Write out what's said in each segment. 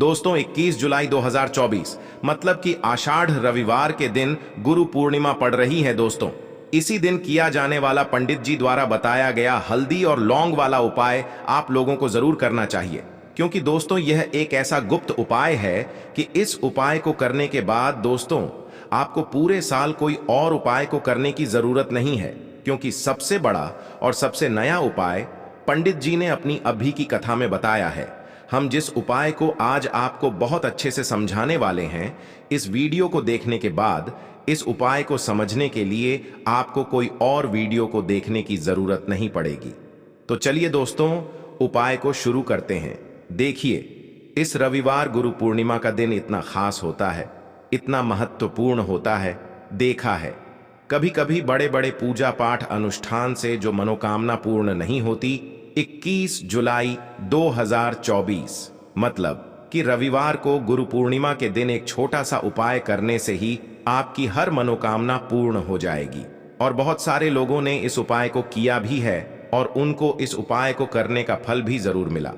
दोस्तों 21 जुलाई 2024 मतलब कि आषाढ़ रविवार के दिन गुरु पूर्णिमा पड़ रही है दोस्तों। इसी दिन किया जाने वाला पंडित जी द्वारा बताया गया हल्दी और लौंग वाला उपाय आप लोगों को जरूर करना चाहिए, क्योंकि दोस्तों यह एक ऐसा गुप्त उपाय है कि इस उपाय को करने के बाद दोस्तों आपको पूरे साल कोई और उपाय को करने की जरूरत नहीं है, क्योंकि सबसे बड़ा और सबसे नया उपाय पंडित जी ने अपनी अभी की कथा में बताया है। हम जिस उपाय को आज आपको बहुत अच्छे से समझाने वाले हैं, इस वीडियो को देखने के बाद इस उपाय को समझने के लिए आपको कोई और वीडियो को देखने की जरूरत नहीं पड़ेगी। तो चलिए दोस्तों उपाय को शुरू करते हैं। देखिए, इस रविवार गुरु पूर्णिमा का दिन इतना खास होता है, इतना महत्वपूर्ण होता है। देखा है कभी कभी बड़े बड़े पूजा पाठ अनुष्ठान से जो मनोकामना पूर्ण नहीं होती, 21 जुलाई 2024 मतलब कि रविवार को गुरु पूर्णिमा के दिन एक छोटा सा उपाय करने से ही आपकी हर मनोकामना पूर्ण हो जाएगी। और बहुत सारे लोगों ने इस उपाय को किया भी है और उनको इस उपाय को करने का फल भी जरूर मिला।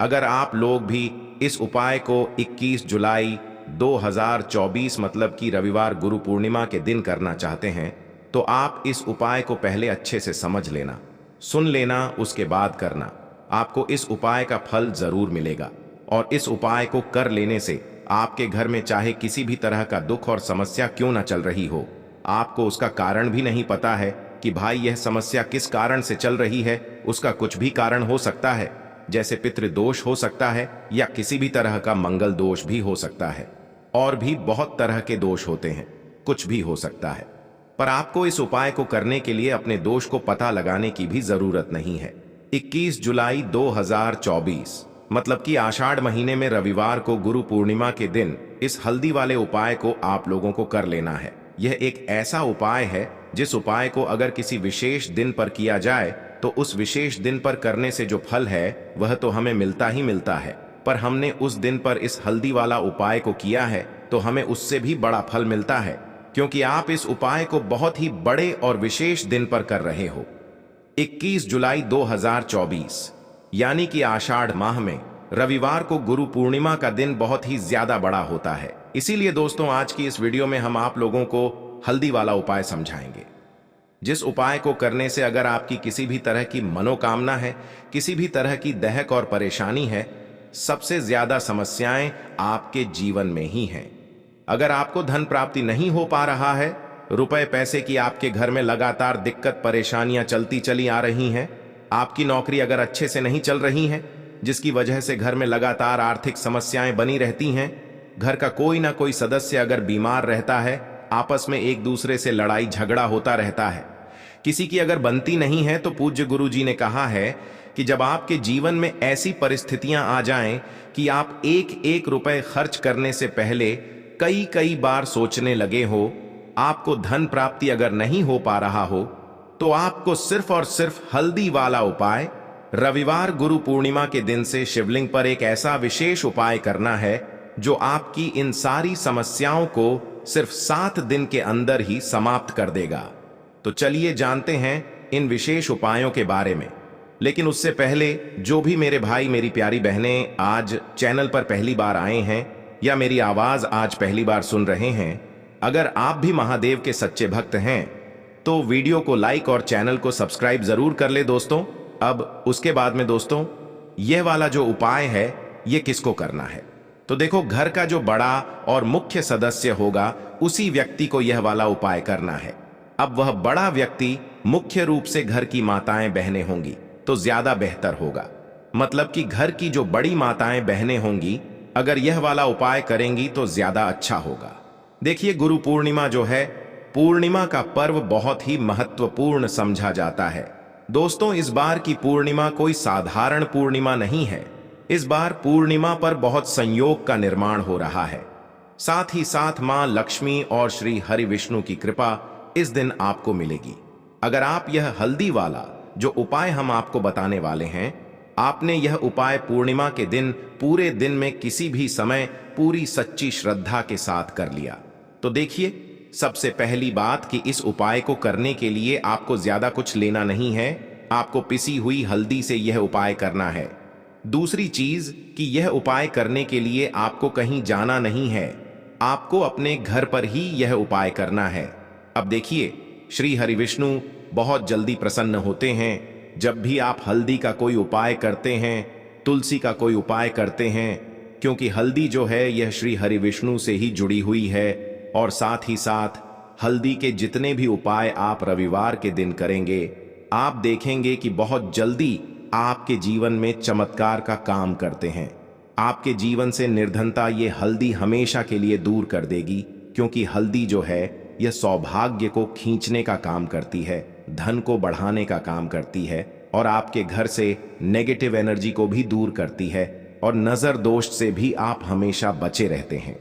अगर आप लोग भी इस उपाय को 21 जुलाई 2024 मतलब कि रविवार गुरु पूर्णिमा के दिन करना चाहते हैं, तो आप इस उपाय को पहले अच्छे से समझ लेना, सुन लेना, उसके बाद करना। आपको इस उपाय का फल जरूर मिलेगा। और इस उपाय को कर लेने से आपके घर में चाहे किसी भी तरह का दुख और समस्या क्यों ना चल रही हो, आपको उसका कारण भी नहीं पता है कि भाई यह समस्या किस कारण से चल रही है, उसका कुछ भी कारण हो सकता है, जैसे पितृदोष हो सकता है या किसी भी तरह का मंगल दोष भी हो सकता है, और भी बहुत तरह के दोष होते हैं, कुछ भी हो सकता है। पर आपको इस उपाय को करने के लिए अपने दोष को पता लगाने की भी जरूरत नहीं है। 21 जुलाई 2024 मतलब कि आषाढ़ महीने में रविवार को गुरु पूर्णिमा के दिन इस हल्दी वाले उपाय को आप लोगों को कर लेना है। यह एक ऐसा उपाय है जिस उपाय को अगर किसी विशेष दिन पर किया जाए तो उस विशेष दिन पर करने से जो फल है वह तो हमें मिलता ही मिलता है, पर हमने उस दिन पर इस हल्दी वाला उपाय को किया है तो हमें उससे भी बड़ा फल मिलता है, क्योंकि आप इस उपाय को बहुत ही बड़े और विशेष दिन पर कर रहे हो। 21 जुलाई 2024 यानी कि आषाढ़ माह में रविवार को गुरु पूर्णिमा का दिन बहुत ही ज्यादा बड़ा होता है। इसीलिए दोस्तों आज की इस वीडियो में हम आप लोगों को हल्दी वाला उपाय समझाएंगे, जिस उपाय को करने से अगर आपकी किसी भी तरह की मनोकामना है, किसी भी तरह की दहक और परेशानी है, सबसे ज्यादा समस्याएं आपके जीवन में ही हैं। अगर आपको धन प्राप्ति नहीं हो पा रहा है, रुपए पैसे की आपके घर में लगातार दिक्कत परेशानियां चलती चली आ रही हैं, आपकी नौकरी अगर अच्छे से नहीं चल रही है जिसकी वजह से घर में लगातार आर्थिक समस्याएं बनी रहती हैं, घर का कोई ना कोई सदस्य अगर बीमार रहता है, आपस में एक दूसरे से लड़ाई झगड़ा होता रहता है, किसी की अगर बनती नहीं है, तो पूज्य गुरु जी ने कहा है कि जब आपके जीवन में ऐसी परिस्थितियां आ जाएं कि आप एक एक रुपए खर्च करने से पहले कई कई बार सोचने लगे हो, आपको धन प्राप्ति अगर नहीं हो पा रहा हो, तो आपको सिर्फ और सिर्फ हल्दी वाला उपाय रविवार गुरु पूर्णिमा के दिन से शिवलिंग पर एक ऐसा विशेष उपाय करना है जो आपकी इन सारी समस्याओं को सिर्फ 7 दिन के अंदर ही समाप्त कर देगा। तो चलिए जानते हैं इन विशेष उपायों के बारे में। लेकिन उससे पहले जो भी मेरे भाई मेरी प्यारी बहनें आज चैनल पर पहली बार आए हैं या मेरी आवाज आज पहली बार सुन रहे हैं, अगर आप भी महादेव के सच्चे भक्त हैं तो वीडियो को लाइक और चैनल को सब्सक्राइब जरूर कर ले दोस्तों। अब उसके बाद में दोस्तों यह वाला जो उपाय है ये किसको करना है, तो देखो घर का जो बड़ा और मुख्य सदस्य होगा उसी व्यक्ति को यह वाला उपाय करना है। अब वह बड़ा व्यक्ति मुख्य रूप से घर की माताएं बहनें होंगी तो ज्यादा बेहतर होगा, मतलब कि घर की जो बड़ी माताएं बहनें होंगी अगर यह वाला उपाय करेंगी तो ज्यादा अच्छा होगा। देखिए गुरु पूर्णिमा जो है, पूर्णिमा का पर्व बहुत ही महत्वपूर्ण समझा जाता है दोस्तों। इस बार की पूर्णिमा कोई साधारण पूर्णिमा नहीं है, इस बार पूर्णिमा पर बहुत संयोग का निर्माण हो रहा है। साथ ही साथ मां लक्ष्मी और श्री हरि विष्णु की कृपा इस दिन आपको मिलेगी। अगर आप यह हल्दी वाला जो उपाय हम आपको बताने वाले हैं, आपने यह उपाय पूर्णिमा के दिन पूरे दिन में किसी भी समय पूरी सच्ची श्रद्धा के साथ कर लिया, तो देखिए सबसे पहली बात कि इस उपाय को करने के लिए आपको ज्यादा कुछ लेना नहीं है, आपको पिसी हुई हल्दी से यह उपाय करना है। दूसरी चीज कि यह उपाय करने के लिए आपको कहीं जाना नहीं है, आपको अपने घर पर ही यह उपाय करना है। अब देखिए, श्री हरिविष्णु बहुत जल्दी प्रसन्न होते हैं जब भी आप हल्दी का कोई उपाय करते हैं, तुलसी का कोई उपाय करते हैं, क्योंकि हल्दी जो है यह श्री हरिविष्णु से ही जुड़ी हुई है। और साथ ही साथ हल्दी के जितने भी उपाय आप रविवार के दिन करेंगे, आप देखेंगे कि बहुत जल्दी आपके जीवन में चमत्कार का काम करते हैं। आपके जीवन से निर्धनता ये हल्दी हमेशा के लिए दूर कर देगी, क्योंकि हल्दी जो है यह सौभाग्य को खींचने का काम करती है, धन को बढ़ाने का काम करती है, और आपके घर से नेगेटिव एनर्जी को भी दूर करती है, और नजर दोष से भी आप हमेशा बचे रहते हैं।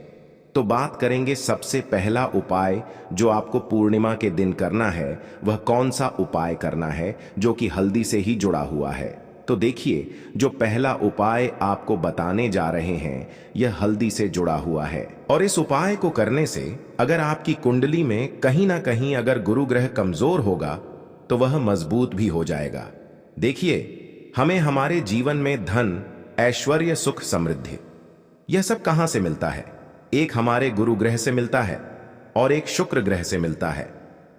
तो बात करेंगे सबसे पहला उपाय जो आपको पूर्णिमा के दिन करना है, वह कौन सा उपाय करना है जो कि हल्दी से ही जुड़ा हुआ है। तो देखिए, जो पहला उपाय आपको बताने जा रहे हैं यह हल्दी से जुड़ा हुआ है, और इस उपाय को करने से अगर आपकी कुंडली में कहीं ना कहीं अगर गुरु ग्रह कमजोर होगा तो वह मजबूत भी हो जाएगा। देखिए, हमें हमारे जीवन में धन, ऐश्वर्य, सुख, समृद्धि यह सब कहां से मिलता है? एक हमारे गुरु ग्रह से मिलता है और एक शुक्र ग्रह से मिलता है।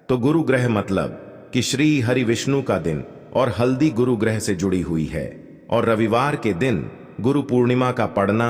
तो गुरु ग्रह मतलब कि श्री हरि विष्णु का दिन, और हल्दी गुरु ग्रह से जुड़ी हुई है, और रविवार के दिन गुरु पूर्णिमा का पढ़ना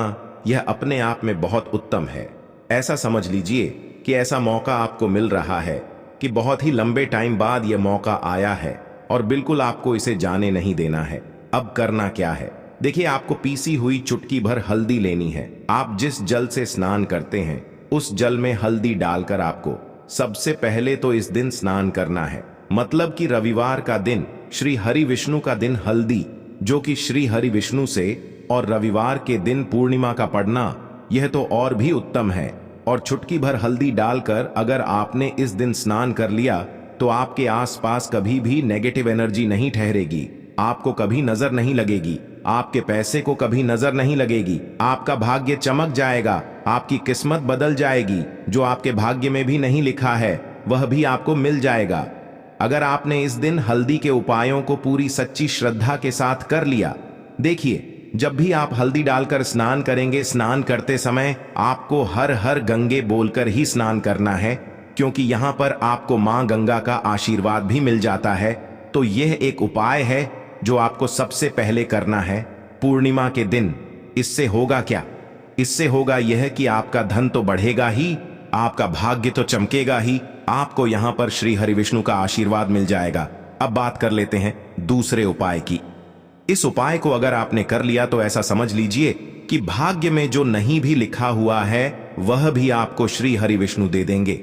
यह अपने आप में बहुत उत्तम है। ऐसा समझ लीजिए कि ऐसा मौका आपको मिल रहा है कि बहुत ही लंबे टाइम बाद यह मौका आया है, और बिल्कुल आपको इसे जाने नहीं देना है। अब करना क्या है? देखिए, आपको पीसी हुई चुटकी भर हल्दी लेनी है। आप जिस जल से स्नान करते हैं उस जल में हल्दी डालकर आपको सबसे पहले तो इस दिन स्नान करना है। मतलब कि रविवार का दिन, श्री हरि विष्णु का दिन, हल्दी जो कि श्री हरि विष्णु से, और रविवार के दिन पूर्णिमा का पढ़ना यह तो और भी उत्तम है। और चुटकी भर हल्दी डालकर अगर आपने इस दिन स्नान कर लिया तो आपके आसपास कभी भी नेगेटिव एनर्जी नहीं ठहरेगी, आपको कभी नजर नहीं लगेगी, आपके पैसे को कभी नजर नहीं लगेगी, आपका भाग्य चमक जाएगा, आपकी किस्मत बदल जाएगी, जो आपके भाग्य में भी नहीं लिखा है वह भी आपको मिल जाएगा। अगर आपने इस दिन हल्दी के उपायों को पूरी सच्ची श्रद्धा के साथ कर लिया। देखिए, जब भी आप हल्दी डालकर स्नान करेंगे, स्नान करते समय आपको हर हर गंगे बोलकर ही स्नान करना है, क्योंकि यहां पर आपको मां गंगा का आशीर्वाद भी मिल जाता है। तो यह एक उपाय है जो आपको सबसे पहले करना है पूर्णिमा के दिन। इससे होगा क्या? इससे होगा यह कि आपका धन तो बढ़ेगा ही, आपका भाग्य तो चमकेगा ही, आपको यहां पर श्री हरिविष्णु का आशीर्वाद मिल जाएगा। अब बात कर लेते हैं दूसरे उपाय की। इस उपाय को अगर आपने कर लिया तो ऐसा समझ लीजिए कि भाग्य में जो नहीं भी लिखा हुआ है वह भी आपको श्री हरिविष्णु दे देंगे।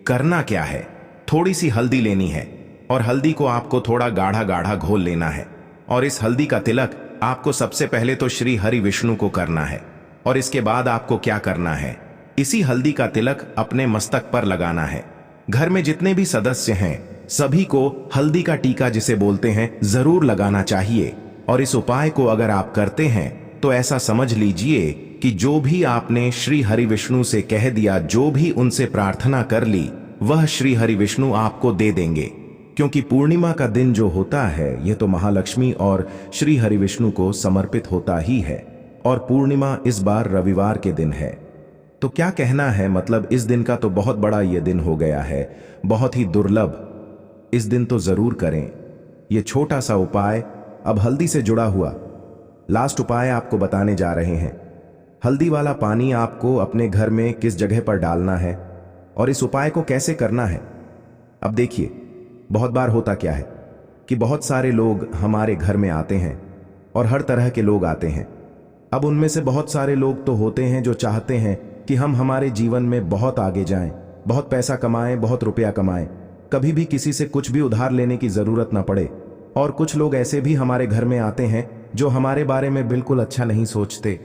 करना क्या है? थोड़ी सी हल्दी लेनी है, और हल्दी को आपको थोड़ा गाढ़ा गाढ़ा घोल लेना है, और इस हल्दी का तिलक आपको सबसे पहले तो श्री हरि विष्णु को करना है। और इसके बाद आपको क्या करना है? इसी हल्दी का तिलक अपने मस्तक पर लगाना है। घर में जितने भी सदस्य हैं सभी को हल्दी का टीका जिसे बोलते हैं जरूर लगाना चाहिए। और इस उपाय को अगर आप करते हैं तो ऐसा समझ लीजिए कि जो भी आपने श्री हरि विष्णु से कह दिया, जो भी उनसे प्रार्थना कर ली, वह श्री हरि विष्णु आपको दे देंगे। क्योंकि पूर्णिमा का दिन जो होता है यह तो महालक्ष्मी और श्री हरि विष्णु को समर्पित होता ही है, और पूर्णिमा इस बार रविवार के दिन है। तो क्या कहना है, मतलब इस दिन का तो बहुत बड़ा यह दिन हो गया है, बहुत ही दुर्लभ। इस दिन तो जरूर करें यह छोटा सा उपाय। अब हल्दी से जुड़ा हुआ लास्ट उपाय आपको बताने जा रहे हैं। हल्दी वाला पानी आपको अपने घर में किस जगह पर डालना है और इस उपाय को कैसे करना है। अब देखिए, बहुत बार होता क्या है कि बहुत सारे लोग हमारे घर में आते हैं, और हर तरह के लोग आते हैं। अब उनमें से बहुत सारे लोग तो होते हैं जो चाहते हैं कि हम हमारे जीवन में बहुत आगे जाएं, बहुत पैसा कमाएं, बहुत रुपया कमाएं, कभी भी किसी से कुछ भी उधार लेने की जरूरत ना पड़े। और कुछ लोग ऐसे भी हमारे घर में आते हैं जो हमारे बारे में बिल्कुल अच्छा नहीं सोचते,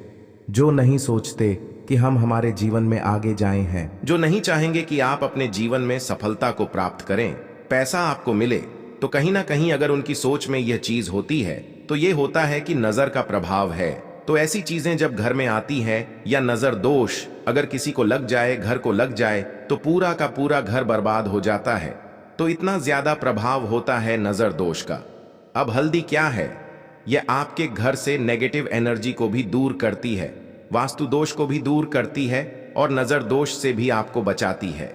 जो नहीं सोचते कि हम हमारे जीवन में आगे जाए हैं, जो नहीं चाहेंगे कि आप अपने जीवन में सफलता को प्राप्त करें, पैसा आपको मिले। तो कहीं ना कहीं अगर उनकी सोच में यह चीज होती है तो यह होता है कि नजर का प्रभाव है। तो ऐसी चीजें जब घर में आती हैं, या नजर दोष अगर किसी को लग जाए, घर को लग जाए, तो पूरा का पूरा घर बर्बाद हो जाता है। तो इतना ज्यादा प्रभाव होता है नजर दोष का। अब हल्दी क्या है? यह आपके घर से नेगेटिव एनर्जी को भी दूर करती है, वास्तु दोष को भी दूर करती है और नजर दोष से भी आपको बचाती है।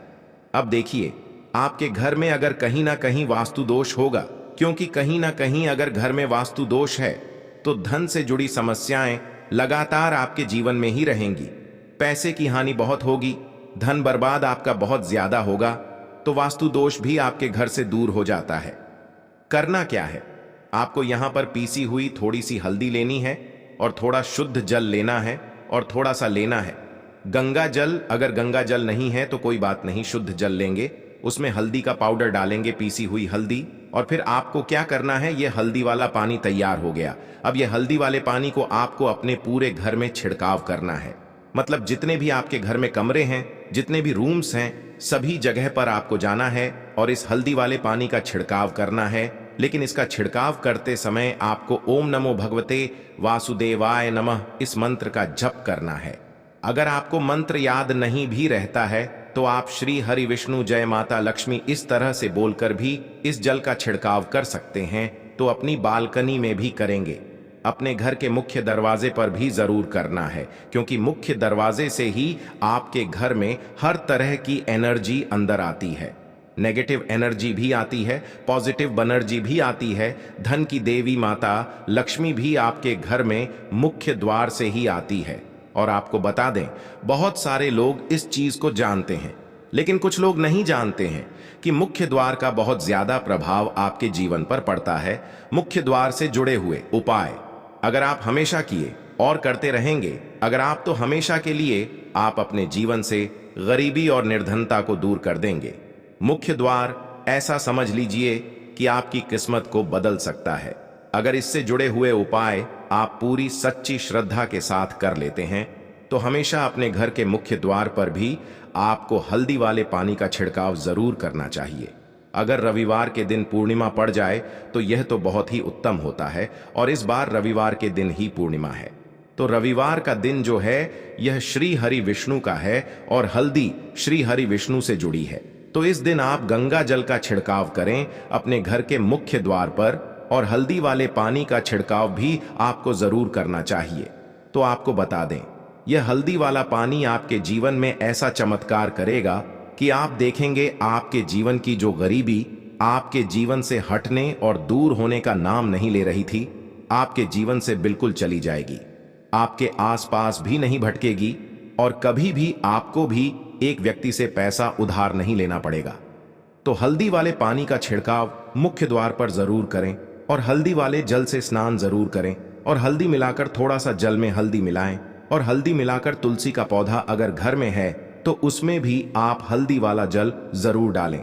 अब देखिए, आपके घर में अगर कहीं ना कहीं वास्तु दोष होगा, क्योंकि कहीं ना कहीं अगर घर में वास्तु दोष है तो धन से जुड़ी समस्याएं लगातार आपके जीवन में ही रहेंगी, पैसे की हानि बहुत होगी, धन बर्बाद आपका बहुत ज्यादा होगा। तो वास्तु दोष भी आपके घर से दूर हो जाता है। करना क्या है, आपको यहां पर पीसी हुई थोड़ी सी हल्दी लेनी है और थोड़ा शुद्ध जल लेना है और थोड़ा सा लेना है गंगा जल। अगर गंगा जल नहीं है तो कोई बात नहीं, शुद्ध जल लेंगे, उसमें हल्दी का पाउडर डालेंगे, पीसी हुई हल्दी। और फिर आपको क्या करना है, ये हल्दी वाला पानी तैयार हो गया। अब ये हल्दी वाले पानी को आपको अपने पूरे घर में छिड़काव करना है। मतलब जितने भी आपके घर में कमरे हैं, जितने भी रूम्स हैं, सभी जगह पर आपको जाना है और इस हल्दी वाले पानी का छिड़काव करना है। लेकिन इसका छिड़काव करते समय आपको ओम नमो भगवते वासुदेवाय नमः इस मंत्र का जप करना है। अगर आपको मंत्र याद नहीं भी रहता है तो आप श्री हरि विष्णु जय माता लक्ष्मी इस तरह से बोलकर भी इस जल का छिड़काव कर सकते हैं। तो अपनी बालकनी में भी करेंगे, अपने घर के मुख्य दरवाजे पर भी जरूर करना है, क्योंकि मुख्य दरवाजे से ही आपके घर में हर तरह की एनर्जी अंदर आती है। नेगेटिव एनर्जी भी आती है, पॉजिटिव एनर्जी भी आती है। धन की देवी माता लक्ष्मी भी आपके घर में मुख्य द्वार से ही आती है। और आपको बता दें, बहुत सारे लोग इस चीज को जानते हैं, लेकिन कुछ लोग नहीं जानते हैं कि मुख्य द्वार का बहुत ज्यादा प्रभाव आपके जीवन पर पड़ता है। मुख्य द्वार से जुड़े हुए उपाय अगर आप हमेशा किए और करते रहेंगे, अगर आप तो हमेशा के लिए आप अपने जीवन से गरीबी और निर्धनता को दूर कर देंगे। मुख्य द्वार ऐसा समझ लीजिए कि आपकी किस्मत को बदल सकता है। अगर इससे जुड़े हुए उपाय आप पूरी सच्ची श्रद्धा के साथ कर लेते हैं तो हमेशा अपने घर के मुख्य द्वार पर भी आपको हल्दी वाले पानी का छिड़काव जरूर करना चाहिए। अगर रविवार के दिन पूर्णिमा पड़ जाए तो यह तो बहुत ही उत्तम होता है, और इस बार रविवार के दिन ही पूर्णिमा है। तो रविवार का दिन जो है यह श्री हरि विष्णु का है और हल्दी श्री हरि विष्णु से जुड़ी है। तो इस दिन आप गंगा जल का छिड़काव करें अपने घर के मुख्य द्वार पर, और हल्दी वाले पानी का छिड़काव भी आपको जरूर करना चाहिए। तो आपको बता दें, यह हल्दी वाला पानी आपके जीवन में ऐसा चमत्कार करेगा कि आप देखेंगे आपके जीवन की जो गरीबी आपके जीवन से हटने और दूर होने का नाम नहीं ले रही थी, आपके जीवन से बिल्कुल चली जाएगी। आपके आसपास भी नहीं भटकेगी और कभी भी आपको भी एक व्यक्ति से पैसा उधार नहीं लेना पड़ेगा। तो हल्दी वाले पानी का छिड़काव मुख्य द्वार पर जरूर करें और हल्दी वाले जल से स्नान जरूर करें, और हल्दी मिलाकर थोड़ा सा जल में हल्दी मिलाएं, और हल्दी मिलाकर तुलसी का पौधा अगर घर में है तो उसमें भी आप हल्दी वाला जल जरूर डालें।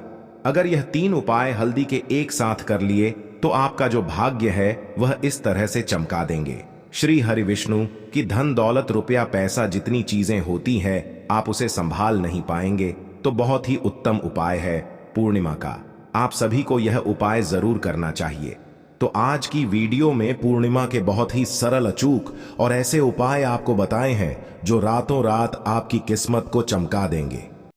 अगर यह 3 उपाय हल्दी के एक साथ कर लिए तो आपका जो भाग्य है वह इस तरह से चमका देंगे। श्री हरि विष्णु की धन दौलत रुपया पैसा जितनी चीजें होती हैं आप उसे संभाल नहीं पाएंगे। तो बहुत ही उत्तम उपाय है पूर्णिमा का, आप सभी को यह उपाय जरूर करना चाहिए। तो आज की वीडियो में पूर्णिमा के बहुत ही सरल, अचूक और ऐसे उपाय आपको बताए हैं जो रातों रात आपकी किस्मत को चमका देंगे।